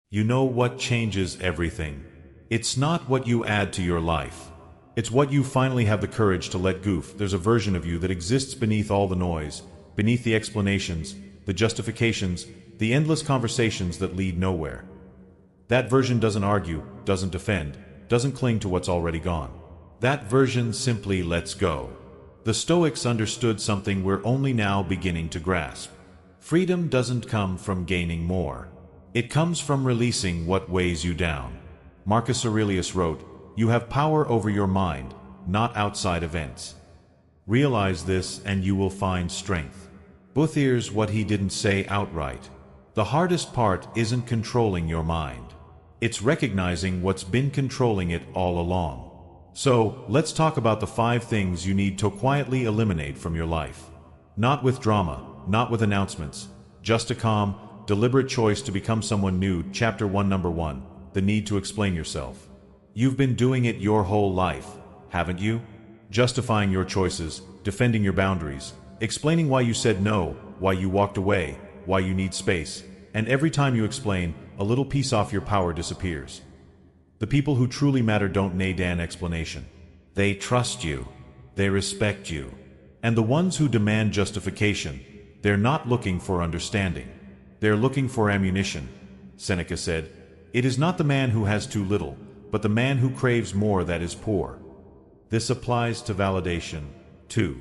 You know what changes everything? It's not what you add to your life. It's what you finally have the courage to let go. There's a version of you that exists beneath all the noise, beneath the explanations, the justifications, the endless conversations that lead nowhere. That version doesn't argue, doesn't defend, doesn't cling to what's already gone. That version simply lets go. The Stoics understood something we're only now beginning to grasp. Freedom doesn't come from gaining more. It comes from releasing what weighs you down. Marcus Aurelius wrote, "You have power over your mind, not outside events. Realize this and you will find strength." But here's what he didn't say outright. The hardest part isn't controlling your mind. It's recognizing what's been controlling it all along. So, let's talk about the 5 things you need to quietly eliminate from your life. Not with drama, not with announcements, just a calm, deliberate choice to become someone new. Chapter 1, Number 1. The need to explain yourself. You've been doing it your whole life, haven't you? Justifying your choices, defending your boundaries, explaining why you said no, why you walked away, why you need space, and every time you explain, a little piece off your power disappears. The people who truly matter don't need an explanation. They trust you. They respect you. And the ones who demand justification, they're not looking for understanding. They're looking for ammunition. Seneca said, "It is not the man who has too little, but the man who craves more that is poor." This applies to validation, too.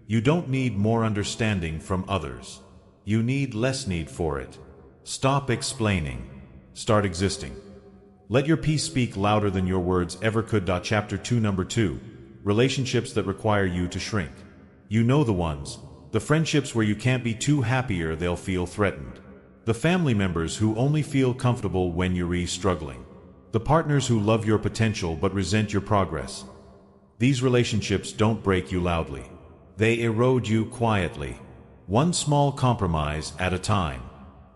You don't need more understanding from others. You need less need for it. Stop explaining. Start existing. Let your peace speak louder than your words ever could. Chapter 2, Number 2. Relationships that require you to shrink. You know the ones. The friendships where you can't be too happy or they'll feel threatened. The family members who only feel comfortable when you're struggling. The partners who love your potential but resent your progress. These relationships don't break you loudly. They erode you quietly. One small compromise at a time.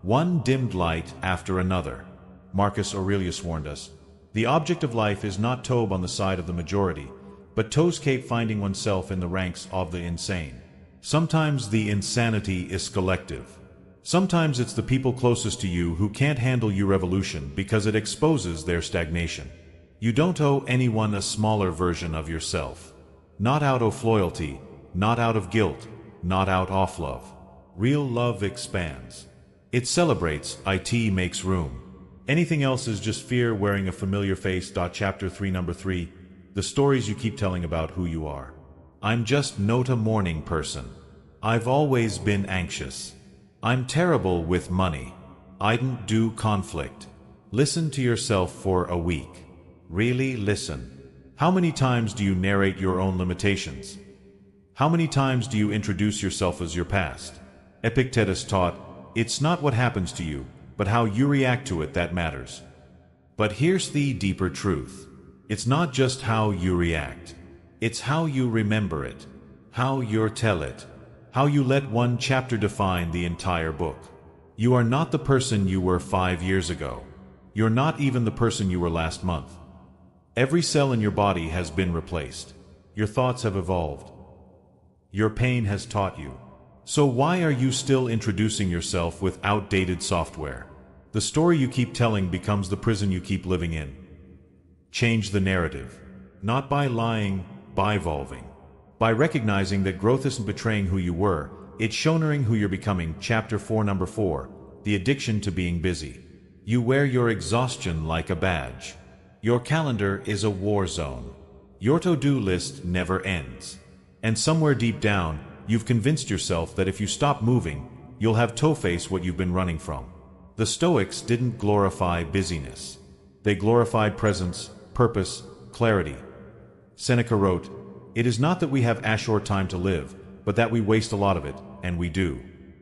One dimmed light after another. Marcus Aurelius warned us, "The object of life is not tobe on the side of the majority, but to escape finding oneself in the ranks of the insane." Sometimes the insanity is collective. Sometimes it's the people closest to you who can't handle your revolution because it exposes their stagnation. You don't owe anyone a smaller version of yourself. Not out of loyalty, not out of guilt, not out of love. Real love expands. It celebrates, it makes room. Anything else is just fear wearing a familiar face. Chapter 3, Number 3. The stories you keep telling about who you are. I'm just not a morning person. I've always been anxious. I'm terrible with money. I don't do conflict. Listen to yourself for a week. Really listen. How many times do you narrate your own limitations? How many times do you introduce yourself as your past? Epictetus taught, "It's not what happens to you, but how you react to it that matters." But here's the deeper truth. It's not just how you react. It's how you remember it, how you tell it, how you let one chapter define the entire book. You are not the person you were 5 years ago. You're not even the person you were last month. Every cell in your body has been replaced. Your thoughts have evolved. Your pain has taught you. So why are you still introducing yourself with outdated software? The story you keep telling becomes the prison you keep living in. Change the narrative. Not by lying, by evolving. By recognizing that growth isn't betraying who you were, it's honoring who you're becoming. Chapter 4, Number 4. The addiction to being busy. You wear your exhaustion like a badge. Your calendar is a war zone. Your to-do list never ends. And somewhere deep down, you've convinced yourself that if you stop moving, you'll have to face what you've been running from. The Stoics didn't glorify busyness. They glorified presence, purpose, clarity. Seneca wrote, "It is not that we have a short time to live, but that we waste a lot of it, and we do.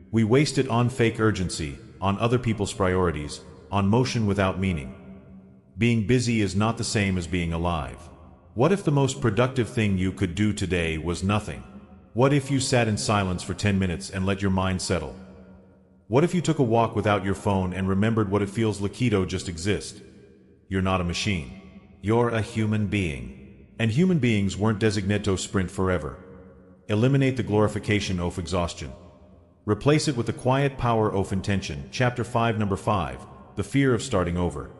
We waste it on fake urgency, on other people's priorities, on motion without meaning." Being busy is not the same as being alive. What if the most productive thing you could do today was nothing? What if you sat in silence for 10 minutes and let your mind settle? What if you took a walk without your phone and remembered what it feels like to just exist? You're not a machine. You're a human being. And human beings weren't designated to sprint forever. Eliminate the glorification of exhaustion. Replace it with the quiet power of intention. Chapter 5, Number 5. the fear of starting over.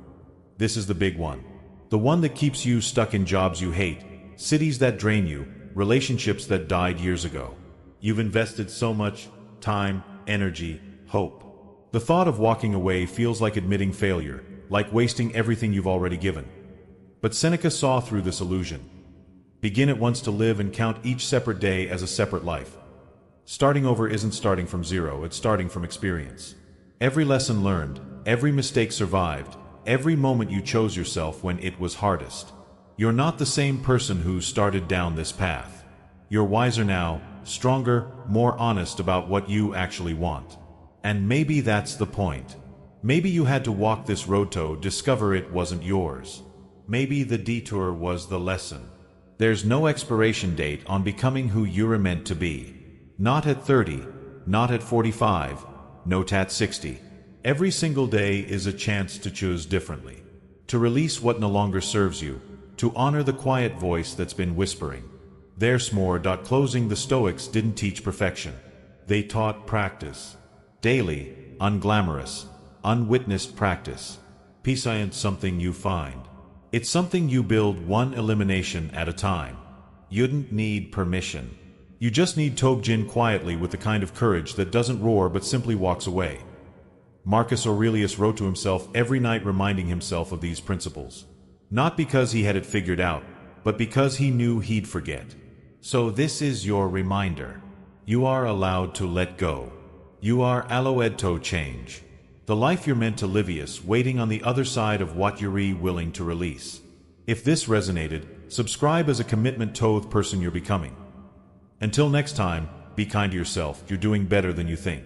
This is the big one. The one that keeps you stuck in jobs you hate, cities that drain you, relationships that died years ago. You've invested so much time, energy, hope. The thought of walking away feels like admitting failure, like wasting everything you've already given. But Seneca saw through this illusion. Begin at once to live and count each separate day as a separate life. Starting over isn't starting from zero, it's starting from experience. Every lesson learned, every mistake survived, every moment you chose yourself when it was hardest. You're not the same person who started down this path. You're wiser now, stronger, more honest about what you actually want. And maybe that's the point. Maybe you had to walk this road to discover it wasn't yours. Maybe the detour was the lesson. There's no expiration date on becoming who you're meant to be. Not at 30, not at 45, not at 60. Every single day is a chance to choose differently. To release what no longer serves you. To honor the quiet voice that's been whispering. There's more. Closing. The Stoics didn't teach perfection. They taught practice. Daily, unglamorous, unwitnessed practice. Peace isn't something you find. It's something you build one elimination at a time. You don't need permission. You just need to begin quietly with the kind of courage that doesn't roar but simply walks away. Marcus Aurelius wrote to himself every night, reminding himself of these principles. Not because he had it figured out, but because he knew he'd forget. So this is your reminder. You are allowed to let go. You are allowed to change. The life you're meant to live is waiting on the other side of what you're willing to release. If this resonated, subscribe as a commitment to the person you're becoming. Until next time, be kind to yourself. You're doing better than you think.